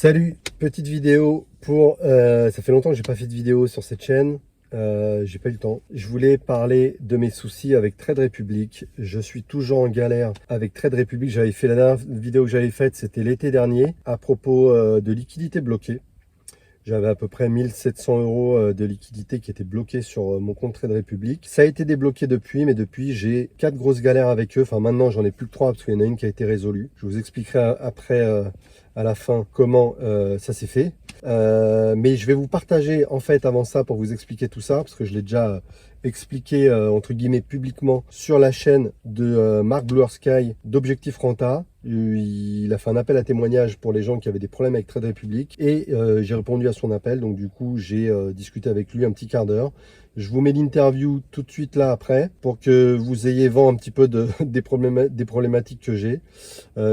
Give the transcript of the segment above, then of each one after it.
Salut, petite vidéo pour... ça fait longtemps que j'ai pas fait de vidéo sur cette chaîne. J'ai pas eu le temps. Je voulais parler de mes soucis avec Trade Republic. Je suis toujours en galère avec Trade Republic. J'avais fait la dernière vidéo que j'avais faite, c'était l'été dernier, à propos de liquidités bloquées. J'avais à peu près 1700 euros de liquidité qui étaient bloqués sur mon compte Trade Republic. Ça a été débloqué depuis, mais depuis, j'ai 4 grosses galères avec eux. Enfin, maintenant, j'en ai plus que 3 parce qu'il y en a une qui a été résolue. Je vous expliquerai après, à la fin, comment ça s'est fait. Mais je vais vous partager, en fait, avant ça, pour vous expliquer tout ça, parce que je l'ai déjà expliqué, entre guillemets, publiquement sur la chaîne de Mark Bluersky d'Objectif Renta. Il a fait un appel à témoignage pour les gens qui avaient des problèmes avec Trade Republic et j'ai répondu à son appel. Donc du coup, j'ai discuté avec lui un petit quart d'heure. Je vous mets l'interview tout de suite là après pour que vous ayez vent un petit peu des problématiques que j'ai.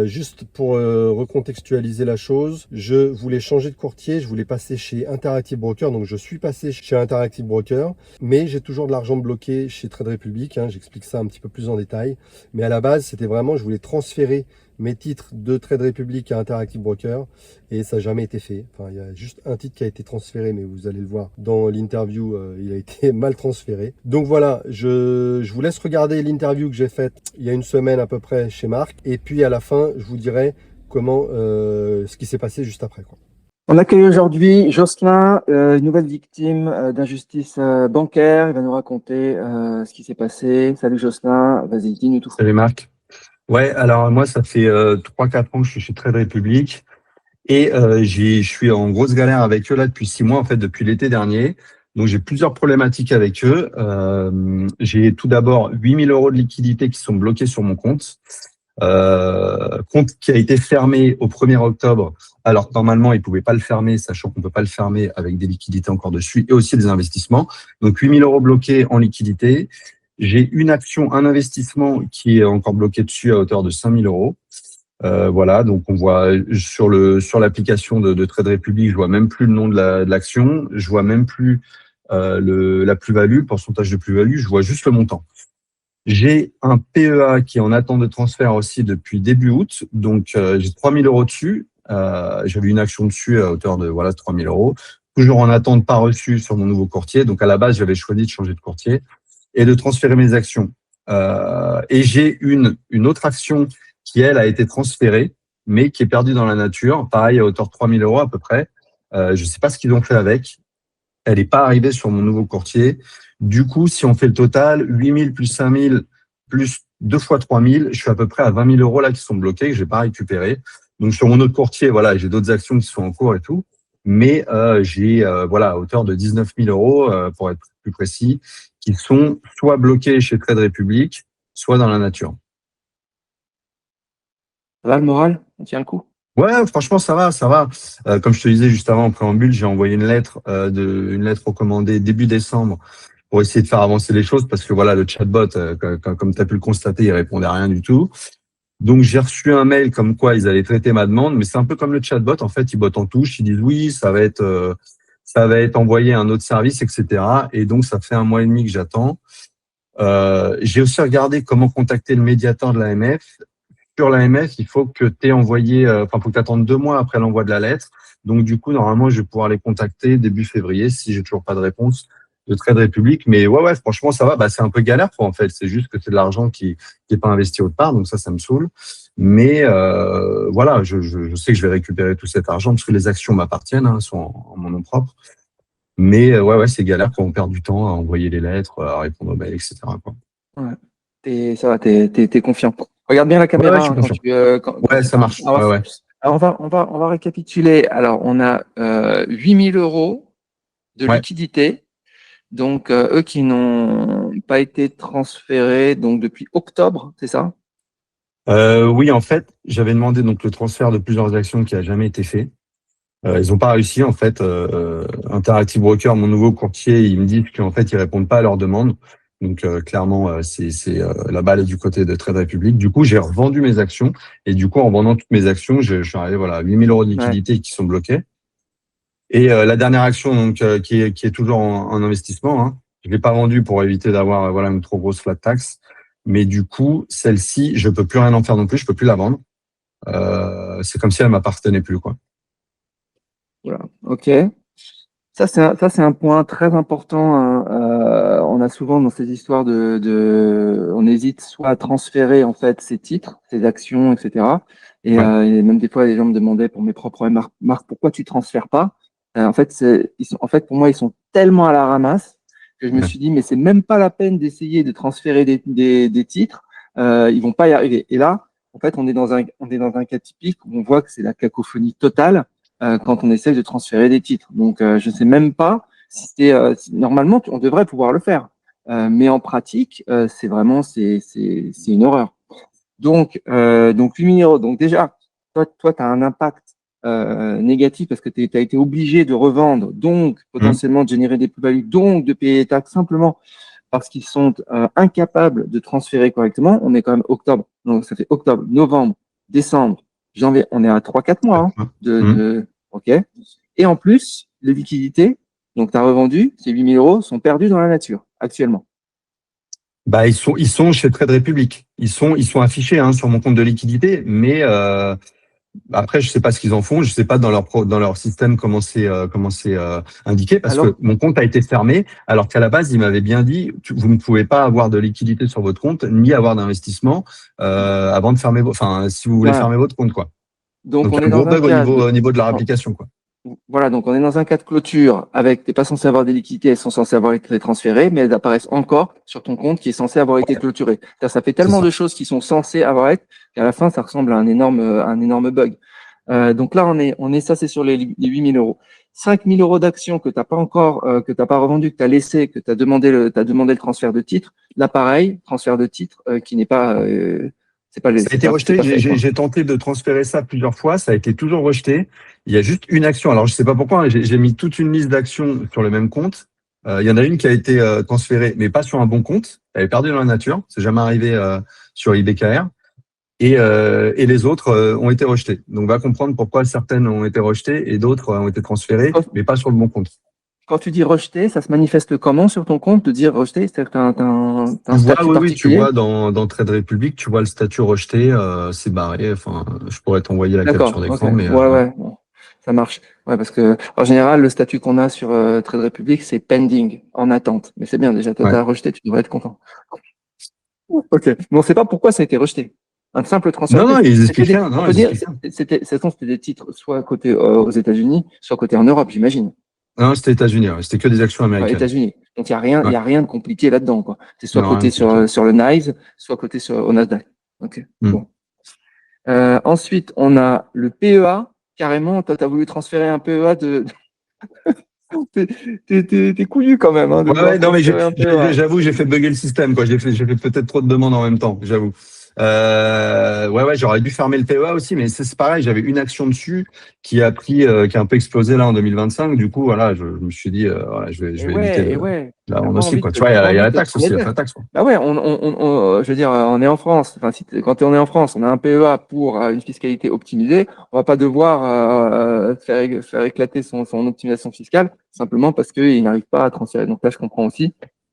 Juste pour recontextualiser la chose, je voulais changer de courtier, je voulais passer chez Interactive Broker. Donc je suis passé chez Interactive Broker, mais j'ai toujours de l'argent bloqué chez Trade Republic. J'explique ça un petit peu plus en détail. Mais à la base, c'était vraiment, je voulais transférer mes titres de Trade Republic à Interactive Broker et ça n'a jamais été fait. Enfin, il y a juste un titre qui a été transféré, mais vous allez le voir dans l'interview, il a été mal transféré. Donc voilà, je vous laisse regarder l'interview que j'ai faite il y a une semaine à peu près chez Marc et puis à la fin, je vous dirai comment ce qui s'est passé juste après, quoi. On accueille aujourd'hui Jocelyn, une nouvelle victime d'injustice bancaire. Il va nous raconter ce qui s'est passé. Salut Jocelyn, vas-y, dis-nous tout. Salut Marc. Ouais, alors moi ça fait 3-4 ans que je suis chez Trade Republic et je suis en grosse galère avec eux là depuis 6 mois en fait depuis l'été dernier. Donc j'ai plusieurs problématiques avec eux. J'ai tout d'abord 8 000 euros de liquidités qui sont bloqués sur mon compte. Compte qui a été fermé au 1er octobre, alors que normalement ils pouvaient pas le fermer, sachant qu'on peut pas le fermer avec des liquidités encore dessus et aussi des investissements. Donc 8 000 euros bloqués en liquidité. J'ai une action, un investissement qui est encore bloqué dessus à hauteur de 5 000 euros. Voilà, donc on voit sur l'application de Trade Republic, je vois même plus le nom de l'action, je vois même plus la plus-value, le pourcentage de plus-value, je vois juste le montant. J'ai un PEA qui est en attente de transfert aussi depuis début août, donc j'ai 3 000 euros dessus. J'avais une action dessus à hauteur de 3 000 euros. Toujours en attente pas reçu sur mon nouveau courtier. Donc à la base, j'avais choisi de changer de courtier et de transférer mes actions. Et j'ai une autre action qui, elle, a été transférée, mais qui est perdue dans la nature. Pareil, à hauteur de 3 000 euros à peu près. Je ne sais pas ce qu'ils ont fait avec. Elle n'est pas arrivée sur mon nouveau courtier. Du coup, si on fait le total, 8 000 plus 5 000 plus 2 fois 3 000, je suis à peu près à 20 000 euros là qui sont bloqués, que je n'ai pas récupéré. Donc, sur mon autre courtier, voilà, j'ai d'autres actions qui sont en cours et tout. Mais j'ai à hauteur de 19 000 euros, pour être plus précis, qui sont soit bloqués chez Trade Republic, soit dans la nature. Ça va le moral? On tient le coup? Ouais, franchement, ça va, ça va. Comme je te disais juste avant en préambule, j'ai envoyé une lettre recommandée début décembre pour essayer de faire avancer les choses parce que voilà, le chatbot, comme tu as pu le constater, il répondait à rien du tout. Donc, j'ai reçu un mail comme quoi ils allaient traiter ma demande, mais c'est un peu comme le chatbot. En fait, ils bottent en touche, ils disent oui, ça va être envoyé à un autre service, etc. Et donc, ça fait 1 mois et demi que j'attends. J'ai aussi regardé comment contacter le médiateur de l'AMF. Sur l'AMF, il faut que tu aies envoyé, faut que tu attendes 2 mois après l'envoi de la lettre. Donc, du coup, normalement, je vais pouvoir les contacter début février si j'ai toujours pas de réponse de Trade Republic. Mais ouais, franchement, ça va. Bah, c'est un peu galère, quoi, en fait. C'est juste que c'est de l'argent qui est pas investi autre part. Donc, ça me saoule. Mais voilà, je sais que je vais récupérer tout cet argent parce que les actions m'appartiennent, sont en mon nom propre. Mais ouais, c'est galère quand on perd du temps à envoyer les lettres, à répondre aux mails, etc., quoi. Ouais. Ça va, t'es confiant. Regarde bien la Ouais, je caméra suis quand confiant. quand Ouais, tu ça parles. marche. Ouais. Alors, on va récapituler. Alors, on a 8 000 euros de Ouais. liquidité. Donc, eux qui n'ont pas été transférés donc depuis octobre, c'est ça? Oui, en fait, j'avais demandé donc le transfert de plusieurs actions qui a jamais été fait. Ils n'ont pas réussi, en fait. Interactive Broker, mon nouveau courtier, ils me disent qu'en fait, ils répondent pas à leurs demandes. Donc, clairement, la balle est du côté de Trade Republic. Du coup, j'ai revendu mes actions. Et du coup, en vendant toutes mes actions, je suis arrivé à 8 000 euros de liquidité qui sont bloqués. Et la dernière action, donc, qui est toujours en investissement, je l'ai pas vendue pour éviter d'avoir une trop grosse flat tax. Mais du coup, celle-ci, je peux plus rien en faire non plus. Je peux plus la vendre. C'est comme si elle m'appartenait plus, quoi. Ok. Ça, c'est un point très important, hein. On a souvent dans ces histoires on hésite soit à transférer en fait ses titres, ses actions, etc. Ouais. Et même des fois, les gens me demandaient pour mes propres marques, Marc, pourquoi tu transfères pas? En fait, en fait, pour moi, ils sont tellement à la ramasse que je me Ouais. suis dit, mais c'est même pas la peine d'essayer de transférer des titres. Ils vont pas y arriver. Et là, en fait, on est dans un cas typique où on voit que c'est la cacophonie totale quand on essaie de transférer des titres. Donc, je ne sais même pas si c'est normalement on devrait pouvoir le faire, mais en pratique, c'est vraiment c'est une horreur. Donc 8 000 euros. Donc déjà, toi, tu as un impact négatif parce que tu as été obligé de revendre, donc Mmh. potentiellement de générer des plus-values, donc de payer les taxes simplement parce qu'ils sont incapables de transférer correctement. On est quand même octobre, donc ça fait octobre, novembre, décembre, janvier, on est à 3-4 mois hein, Mmh. OK. Et en plus, les liquidités, donc tu as revendu, ces 8 000 euros sont perdus dans la nature actuellement. Bah, ils sont chez Trade Republic. Ils sont affichés hein, sur mon compte de liquidité, mais après, je sais pas ce qu'ils en font. Je sais pas dans leur système comment c'est indiqué parce que Alors, mon compte a été fermé alors qu'à la base, ils m'avaient bien dit vous ne pouvez pas avoir de liquidité sur votre compte ni avoir d'investissement avant de fermer enfin si vous voulez voilà. fermer votre compte quoi. Donc, Donc il on y a est un gros dans un bug cas au niveau de leur application quoi. voilà, donc on est dans un cas de clôture avec, t'es pas censé avoir des liquidités, elles sont censées avoir été transférées, mais elles apparaissent encore sur ton compte qui est censé avoir été clôturé. Ça fait C'est tellement ça. de choses qui sont censées avoir été qu'à la fin, ça ressemble à un énorme bug. Donc là, ça c'est sur les 8 000 euros. 5 000 euros d'actions que t'as pas encore, que t'as pas revendu, que t'as laissé, que t'as demandé le transfert de titre. Là, pareil, transfert de titre qui n'est pas, Ça a été c'est rejeté. pas fait, quoi. J'ai tenté de transférer ça plusieurs fois. Ça a été toujours rejeté. Il y a juste une action. Alors, je sais pas pourquoi. Hein, j'ai mis toute une liste d'actions sur le même compte. Il y en a une qui a été transférée, mais pas sur un bon compte. Elle est perdue dans la nature. C'est jamais arrivé sur IBKR. Et les autres ont été rejetées. Donc, on va comprendre pourquoi certaines ont été rejetées et d'autres ont été transférées, mais pas sur le bon compte. Quand tu dis rejeté, ça se manifeste comment sur ton compte de dire rejeté? C'est-à-dire que t'as un Tu vois, statut oui, tu particulier? vois dans Trade Republic, tu vois le statut rejeté, c'est barré. Enfin, je pourrais t'envoyer la capture D'accord, ok. d'écran, mais Ouais, ouais. ouais, bon, ça marche. Ouais, parce que en général, le statut qu'on a sur Trade Republic, c'est pending, en attente. Mais c'est bien, déjà, toi, Ouais. t'as rejeté, tu devrais être content. Ok. Mais on ne sait pas pourquoi ça a été rejeté. Un simple transfert de Non, non, titre. ils expliquent rien. On Non, peut ils dire, expliquent rien. c'était des titres soit côté aux États-Unis, soit côté en Europe, j'imagine. Non, c'était États-Unis. Ouais. C'était que des actions Ouais, américaines. États-Unis. Donc, il Ouais. y a rien de compliqué là-dedans, quoi. C'est soit Non, rien côté de compliqué. sur le NYSE, soit côté au Nasdaq. Ok. Hmm. Bon. Ensuite, on a le PEA. Carrément, toi, tu as voulu transférer un PEA de. T'es t'es couillu quand même, hein, de Ouais, vouloir ouais, non, mais transférer un PEA. j'avoue, j'ai fait bugger le système, quoi. J'ai fait peut-être trop de demandes en même temps, j'avoue. Ouais, ouais, j'aurais dû fermer le PEA aussi, mais c'est pareil, j'avais une action dessus qui a un peu explosé là en 2025. Du coup, voilà, je me suis dit, voilà, je vais éviter Et de ouais, la t'as vendre pas aussi, envie quoi. Tu vois, t'as pas il y a envie la de te taxe prendre aussi, les il y a la ailes. taxe, quoi. Bah ouais, je veux dire, on est en France. Enfin, quand on est en France, on a un PEA pour une fiscalité optimisée. On va pas devoir faire éclater son optimisation fiscale simplement parce qu'il n'arrive pas à transférer. Donc là, je comprends aussi.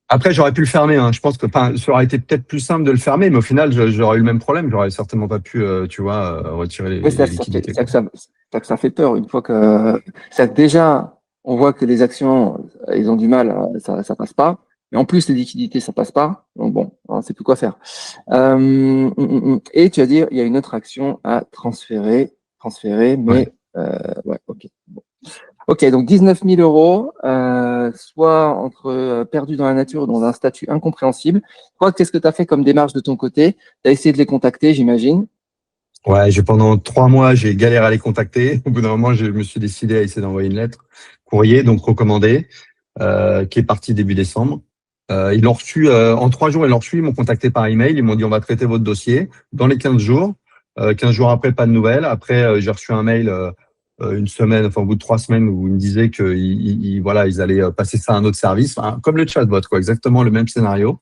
Après, j'aurais pu le fermer, hein. Je pense que, enfin, ça aurait été peut-être plus simple de le fermer, mais au final, j'aurais eu le même problème. J'aurais certainement pas pu, tu vois, retirer Oui, les liquidités, quoi. ça fait peur une fois que ça déjà on voit que les actions ils ont du mal, ça passe pas. Mais en plus les liquidités ça passe pas. Donc bon, on sait plus quoi faire. Et tu vas dire il y a une autre action à transférer, Ouais. mais ouais, ok. Bon. Ok, donc 19 000 euros, soit entre perdus dans la nature, dans un statut incompréhensible. Toi, qu'est-ce que tu as fait comme démarche de ton côté? Tu as essayé de les contacter, j'imagine. Ouais, pendant 3 mois, j'ai galéré à les contacter. Au bout d'un moment, je me suis décidé à essayer d'envoyer une lettre, courrier, donc recommandé, qui est parti début décembre. Ils l'ont reçu en 3 jours. Ils l'ont reçu. Ils m'ont contacté par email. Ils m'ont dit on va traiter votre dossier dans les 15 jours. 15 jours après, pas de nouvelles. Après, j'ai reçu un mail une semaine, enfin au bout de 3 semaines, où ils me disaient que voilà, ils allaient passer ça à un autre service, hein, comme le chatbot, quoi, exactement le même scénario.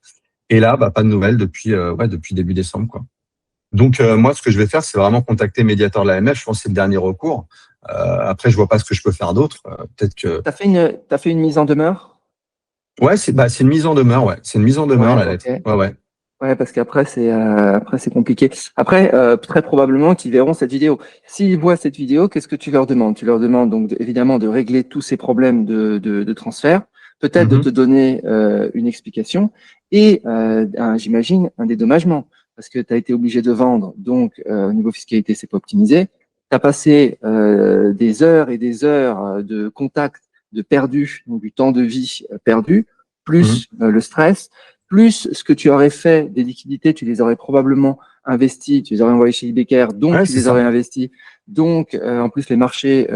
Et là, bah, pas de nouvelles depuis depuis début décembre, quoi. Donc, moi, ce que je vais faire, c'est vraiment contacter Mediator de l'AMF. Je pense que c'est le dernier recours. Après, je vois pas ce que je peux faire d'autre. Peut-être que… T'as fait une mise en demeure? Ouais, c'est une mise en demeure. Ouais, c'est une mise en demeure, Ouais, la ok. lettre. Ouais, ouais. Ouais, parce qu'après c'est compliqué. Après, très probablement qu'ils verront cette vidéo. S'ils voient cette vidéo, qu'est-ce que tu leur demandes? Tu leur demandes donc évidemment de régler tous ces problèmes de transfert, peut-être de te Mhm. donner une explication et j'imagine un dédommagement parce que tu as été obligé de vendre. Donc au niveau fiscalité, c'est pas optimisé. Tu as passé des heures et des heures de contact de perdu, donc du temps de vie perdu, Mhm. plus le stress plus ce que tu aurais fait des liquidités, tu les aurais probablement investis, tu les aurais envoyés chez Ibecaire, donc Ouais, tu c'est les ça. aurais investis. Donc, en plus, les marchés,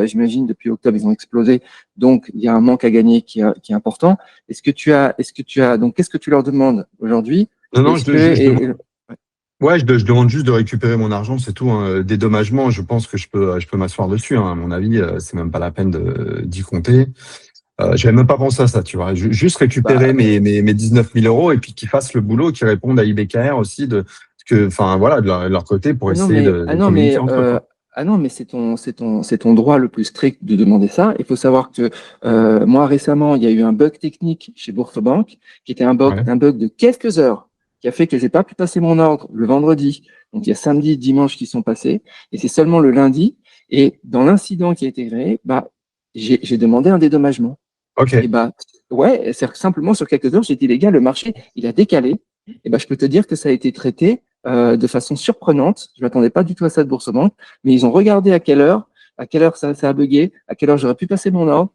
j'imagine, depuis octobre, ils ont explosé. Donc, il y a un manque à gagner qui est important. Donc, qu'est-ce que tu leur demandes aujourd'hui? Non, non, Est-ce que, je demande juste de récupérer mon argent, c'est tout. Hein. Dédommagement, je pense que je peux m'asseoir dessus. Hein. À mon avis, c'est même pas la peine d'y compter. J'avais même pas pensé à ça, tu vois. Juste récupérer bah, mes 19 000 euros et puis qu'ils fassent le boulot, qu'ils répondent à IBKR aussi enfin voilà, de leur côté pour essayer de communiquer entre eux, quoi. ah non, mais c'est ton droit le plus strict de demander ça. Il faut savoir que moi récemment, il y a eu un bug technique chez Boursorama qui était Ouais. un bug de quelques heures qui a fait que j'ai pas pu passer mon ordre le vendredi. Donc il y a samedi, dimanche qui sont passés et c'est seulement le lundi. Et dans l'incident qui a été créé, bah j'ai demandé un dédommagement. Et Ok. bah ouais, c'est simplement sur quelques heures, j'ai dit les gars, le marché il a décalé. Et ben je peux te dire que ça a été traité de façon surprenante. Je m'attendais pas du tout à ça de Boursorama, mais ils ont regardé à quelle heure ça a bugué, à quelle heure j'aurais pu passer mon ordre,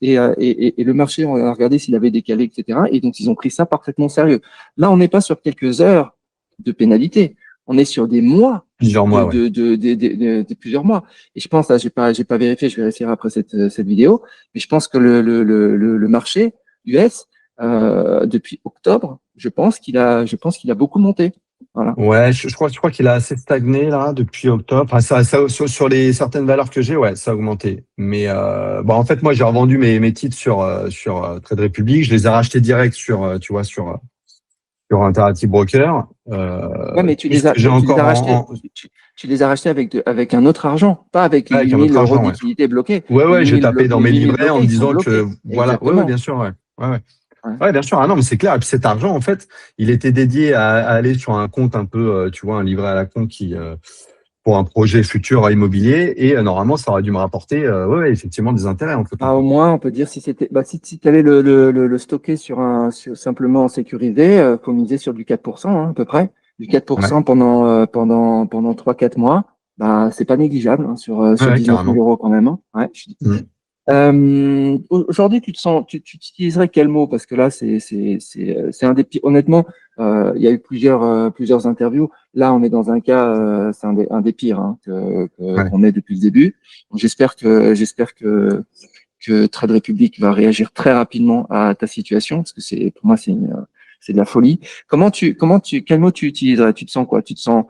et le marché on a regardé s'il avait décalé, etc. Et donc ils ont pris ça parfaitement sérieux. Là, on n'est pas sur quelques heures de pénalité, on est sur des mois Plusieurs mois, ouais. de plusieurs mois. Et je pense, là, j'ai pas vérifié, je vérifierai après cette vidéo, mais je pense que le marché US depuis octobre, je pense qu'il a beaucoup monté. Voilà. Ouais, je crois qu'il a assez stagné là depuis octobre. Enfin, sur les certaines valeurs que j'ai, ouais, ça a augmenté. Mais bon, en fait, moi, j'ai revendu mes titres sur Trade Republic. Je les ai rachetés direct tu vois, sur Interactive Broker. Ouais, mais Tout ce que j'ai tu les encore as rachetés, tu les as rachetés avec un autre argent, pas avec les avec un 8000 autre euros argent, de ouais. liquidité bloquée. Ouais, Les ouais, j'ai tapé dans les mes 8000 livrets en bloqués, me ils sont disant que bloqués. voilà, ouais, ouais, bien Exactement. sûr, ouais. Ouais, ouais. Ouais. Ouais, bien sûr. Ah non, mais c'est clair. Et puis cet argent, en fait, il était dédié à aller sur un compte un peu, tu vois, un livret à la con qui, pour un projet futur immobilier. Et normalement, ça aurait dû me rapporter, ouais, ouais, effectivement, des intérêts entre temps, Bah, au quoi. moins, on peut dire si c'était, bah, si tu allais le stocker simplement sécurisé, faut miser sur du 4%, hein, à peu près. Du Ouais, 4% pendant 3-4 mois. Bah, c'est pas négligeable, hein, ouais, sur ouais, 19 000 carrément. euros quand même, hein. Ouais. Mm. Aujourd'hui, tu utiliserais quel mot? Parce que là, c'est un des pires. Honnêtement, il y a eu plusieurs interviews. Là, on est dans un cas, c'est un des pires hein, Ouais. qu'on ait depuis le début. Donc, j'espère que Trade Republic va réagir très rapidement à ta situation, parce que pour moi, c'est de la folie. Quel mot tu utiliserais? Tu te sens quoi? Tu te sens,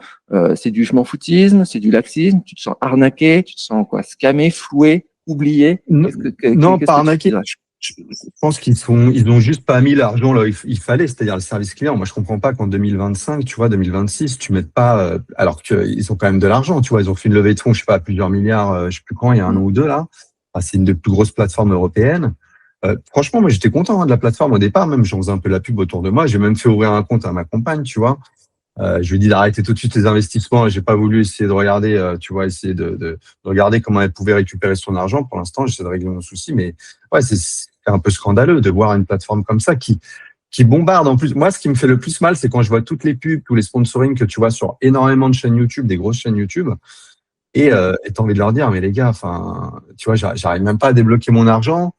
c'est du je m'en foutisme, c'est du laxisme, tu te sens arnaqué, tu te sens quoi? Scammé, floué, oublié? Non, Qu'est-ce pas que tu arnaquer. utiliserais? Je pense ils ont juste pas mis l'argent là où il fallait, c'est-à-dire le service client. Moi, je comprends pas qu'en 2025, tu vois, 2026, tu mettes pas, alors qu'ils ont quand même de l'argent, tu vois, ils ont fait une levée de fonds, je sais pas, à plusieurs milliards, je sais plus quand, il y a un an Mm. ou deux là. Enfin, c'est une des plus grosses plateformes européennes. Franchement, moi, j'étais content hein, de la plateforme au départ, même j'en faisais un peu la pub autour de moi. J'ai même fait ouvrir un compte à ma compagne, tu vois. Je lui ai dit d'arrêter tout de suite les investissements. J'ai pas voulu essayer de regarder, tu vois, essayer de regarder comment elle pouvait récupérer son argent. Pour l'instant, j'essaie de régler mon souci, mais ouais, c'est un peu scandaleux de voir une plateforme comme ça qui bombarde en plus. Moi, ce qui me fait le plus mal, c'est quand je vois toutes les pubs, tous les sponsorings que tu vois sur énormément de chaînes YouTube, des grosses chaînes YouTube, et t'as envie de leur dire, mais les gars, enfin, tu vois, j'arrive même pas à débloquer mon argent.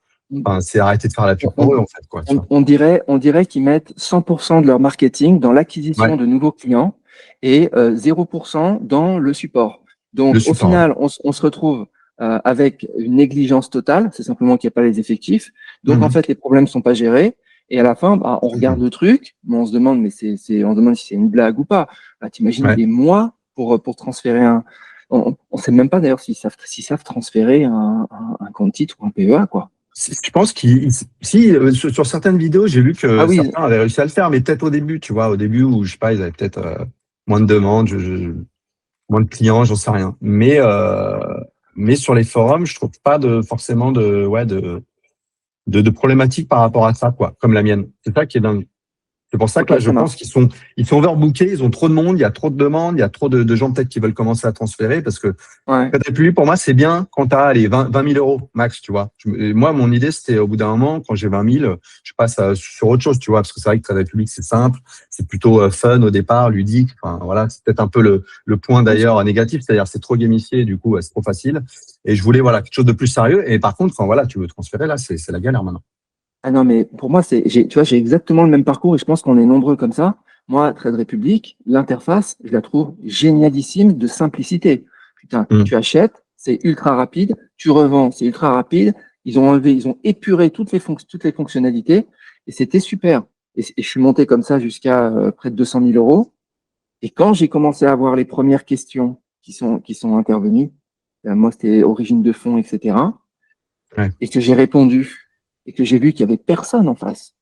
Enfin, c'est arrêter de faire la pub pour eux, en fait, quoi, tu vois. On dirait qu'ils mettent 100% de leur marketing dans l'acquisition Ouais, de nouveaux clients et 0% dans le support. le Donc, au support, ouais. final, on se retrouve avec une négligence totale. C'est simplement qu'il n'y a pas les effectifs. Donc, en Mhm. fait, les problèmes ne sont pas gérés. Et à la fin, bah, on regarde Mhm. le truc, mais on se demande, on se demande si c'est une blague ou pas. Bah, t'imagines Ouais. des mois pour transférer on ne sait même pas d'ailleurs s'ils savent transférer un compte titre ou un PEA, quoi. Je pense sur certaines vidéos, j'ai vu Ah que oui, certains avaient réussi à le faire, mais peut-être au début, tu vois, au début où je sais pas, ils avaient peut-être moins de demandes, moins de clients, j'en sais rien. Mais sur les forums, je trouve pas forcément de problématiques par rapport à ça, quoi, comme la mienne. C'est ça qui est dingue. C'est pour ça que Ok, là, je ça pense ils sont overbookés, ils ont trop de monde, il y a trop de demandes, il y a trop de gens peut-être qui veulent commencer à transférer parce que Ouais. Trade Republic, pour moi, c'est bien quand tu as allez, 20 000 euros max, tu vois. Moi, mon idée, c'était au bout d'un moment, quand j'ai 20 000, je passe sur autre chose, tu vois, parce que c'est vrai que Trade Republic, c'est simple, c'est plutôt fun au départ, ludique. Enfin, voilà, c'est peut-être un peu le point d'ailleurs négatif, c'est-à-dire c'est trop gamifié, du coup, c'est trop facile. Et je voulais voilà quelque chose de plus sérieux. Et par contre, quand voilà, tu veux transférer, là, c'est la galère maintenant. Ah non, mais pour moi, tu vois, j'ai exactement le même parcours et je pense qu'on est nombreux comme ça. Moi, Trade Republic, l'interface, je la trouve génialissime de simplicité. Putain, Hmm. tu achètes, c'est ultra rapide, tu revends, c'est ultra rapide. Ils ont épuré toutes les fonctionnalités et c'était super. Et je suis monté comme ça jusqu'à près de 200 000 euros. Et quand j'ai commencé à avoir les premières questions qui sont intervenues, moi, c'était origine de fonds, etc. Ouais, Et que j'ai répondu et que j'ai vu qu'il y avait personne en face.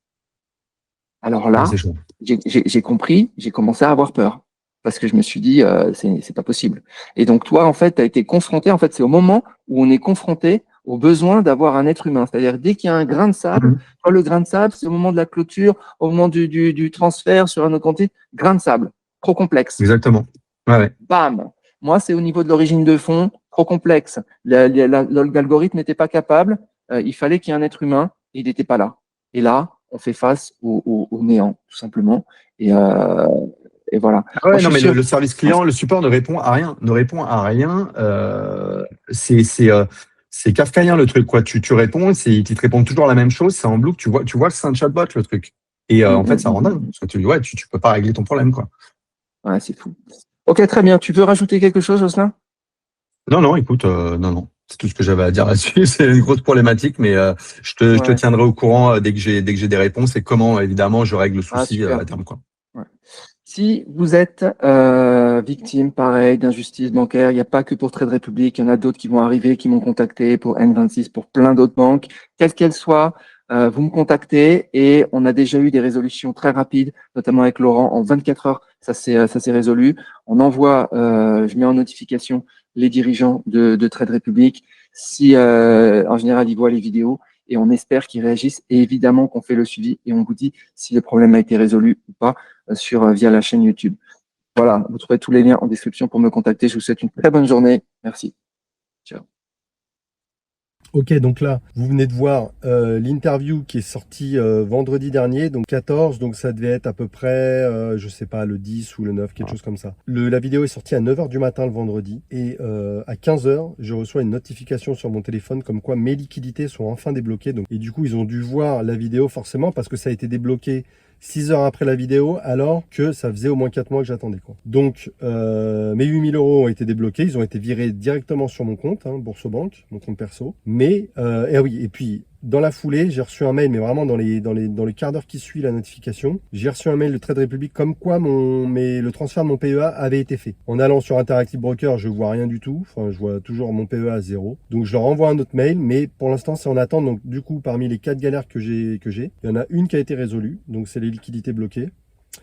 Alors ouais, c'est là, chaud. j'ai compris, j'ai commencé à avoir peur parce que je me suis dit c'est pas possible. Et donc toi en fait, tu as été confronté en fait, c'est au moment où on est confronté au besoin d'avoir un être humain, c'est-à-dire dès qu'il y a un grain de sable, Mhm. toi, le grain de sable, c'est au moment de la clôture, au moment du transfert sur un autre compte, grain de sable, trop complexe. Exactement. Ouais, ouais. Bam. Moi, c'est au niveau de l'origine de fonds, trop complexe. L'algorithme n'était pas capable. Il fallait qu'il y ait un être humain. Et il n'était pas là. Et là, on fait face au néant, tout simplement. Et voilà. Ah Moi, ouais, je non, suis mais sûr. le service client, le support ne répond à rien, ne répond à rien. C'est kafkaïen le truc, quoi. Tu réponds, ils te répondent toujours la même chose, c'est en boucle. Tu vois que c'est un chatbot le truc. Et en fait, ça rend dingue. Parce que ouais, tu peux pas régler ton problème, quoi. Ouais, c'est fou. Ok, très bien. Tu veux rajouter quelque chose, Jocelyn? Non, non, écoute, non, non. C'est tout ce que j'avais à dire là-dessus. C'est une grosse problématique, mais je te Ouais. tiendrai au courant dès que j'ai des réponses et comment, évidemment, je règle le Ah, souci super. à terme, quoi. Ouais. Si vous êtes victime, pareil, d'injustice bancaire, il n'y a pas que pour Trade Republic, il y en a d'autres qui vont arriver, qui m'ont contacté pour N26, pour plein d'autres banques, quelles qu'elles soient, vous me contactez et on a déjà eu des résolutions très rapides, notamment avec Laurent, en 24 heures, ça s'est résolu. On envoie, je mets en notification les dirigeants de Trade Republic, si en général ils voient les vidéos et on espère qu'ils réagissent et évidemment qu'on fait le suivi et on vous dit si le problème a été résolu ou pas via la chaîne YouTube. Voilà, vous trouverez tous les liens en description pour me contacter. Je vous souhaite une très bonne journée. Merci. Ciao. Ok, donc là, vous venez de voir l'interview qui est sortie vendredi dernier, donc 14, donc ça devait être à peu près, je sais pas, le 10 ou le 9, quelque chose comme ça. La vidéo est sortie à 9h du matin le vendredi, et à 15h, je reçois une notification sur mon téléphone comme quoi mes liquidités sont enfin débloquées. Donc, et du coup, ils ont dû voir la vidéo forcément parce que ça a été débloqué 6 heures après la vidéo, alors que ça faisait au moins 4 mois que j'attendais, quoi. Donc, mes 8 000 euros ont été débloqués, ils ont été virés directement sur mon compte, Boursobank, mon compte perso. Mais, et oui, et puis, dans la foulée, j'ai reçu un mail, mais vraiment dans les quarts d'heure qui suit la notification, j'ai reçu un mail de Trade Republic comme quoi le transfert de mon PEA avait été fait. En allant sur Interactive Broker, je vois rien du tout. Enfin, je vois toujours mon PEA à 0. Donc, je leur envoie un autre mail, mais pour l'instant, c'est en attente. Donc, du coup, parmi les 4 galères que j'ai, il y en a une qui a été résolue. Donc, c'est les liquidités bloquées.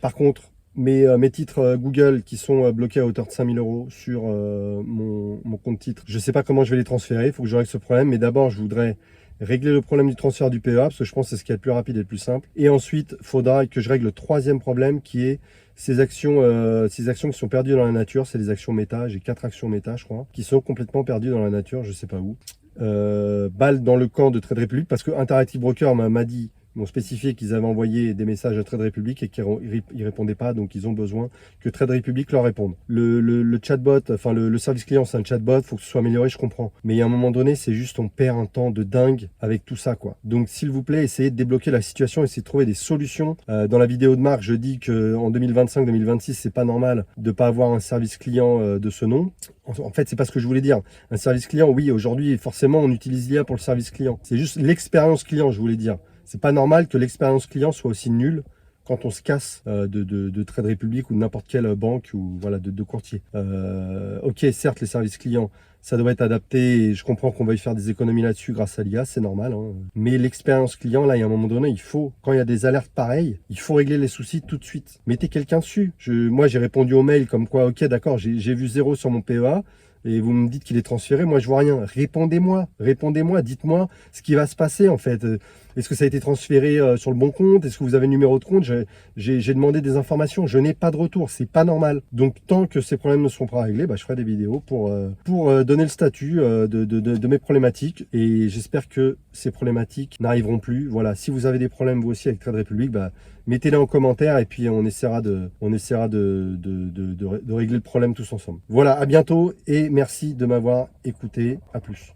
Par contre, mes titres Google qui sont bloqués à hauteur de 5 000 euros sur mon compte titre, je ne sais pas comment je vais les transférer. Il faut que je règle ce problème. Mais d'abord, je voudrais régler le problème du transfert du PEA, parce que je pense que c'est ce qui est le plus rapide et le plus simple. Et ensuite, il faudra que je règle le troisième problème, qui est ces actions qui sont perdues dans la nature. C'est les actions méta. J'ai 4 actions méta, je crois, qui sont complètement perdues dans la nature, je ne sais pas où. Balle dans le camp de Trade Republic, parce que Interactive Broker m'a dit, m'ont spécifié qu'ils avaient envoyé des messages à Trade Republic et qu'ils ne répondaient pas, donc ils ont besoin que Trade Republic leur réponde. Le chatbot, enfin le service client, c'est un chatbot, il faut que ce soit amélioré, je comprends. Mais il y a un moment donné, c'est juste, on perd un temps de dingue avec tout ça, quoi. Donc s'il vous plaît, essayez de débloquer la situation, essayez de trouver des solutions. Dans la vidéo de Marc, je dis qu'en 2025-2026, c'est pas normal de pas avoir un service client de ce nom. En fait, c'est pas ce que je voulais dire. Un service client, oui, aujourd'hui, forcément, on utilise l'IA pour le service client. C'est juste l'expérience client, je voulais dire. C'est pas normal que l'expérience client soit aussi nulle quand on se casse de Trade Republic ou de n'importe quelle banque ou voilà de courtier. Ok, certes, les services clients, ça doit être adapté et je comprends qu'on va y faire des économies là-dessus grâce à l'IA, c'est normal. Mais l'expérience client, là, il y a un moment donné, quand il y a des alertes pareilles, il faut régler les soucis tout de suite. Mettez quelqu'un dessus. Moi, j'ai répondu au mail comme quoi, ok, d'accord, j'ai vu 0 sur mon PEA. Et vous me dites qu'il est transféré, moi je vois rien. Répondez-moi, dites-moi ce qui va se passer en fait. Est-ce que ça a été transféré sur le bon compte? Est-ce que vous avez le numéro de compte? J'ai demandé des informations. Je n'ai pas de retour. C'est pas normal. Donc, tant que ces problèmes ne seront pas réglés, bah, je ferai des vidéos pour donner le statut de mes problématiques. Et j'espère que ces problématiques n'arriveront plus. Voilà. Si vous avez des problèmes, vous aussi, avec Trade Republic, bah, mettez-les en commentaire et puis on essaiera de régler le problème tous ensemble. Voilà. À bientôt et merci de m'avoir écouté. À plus.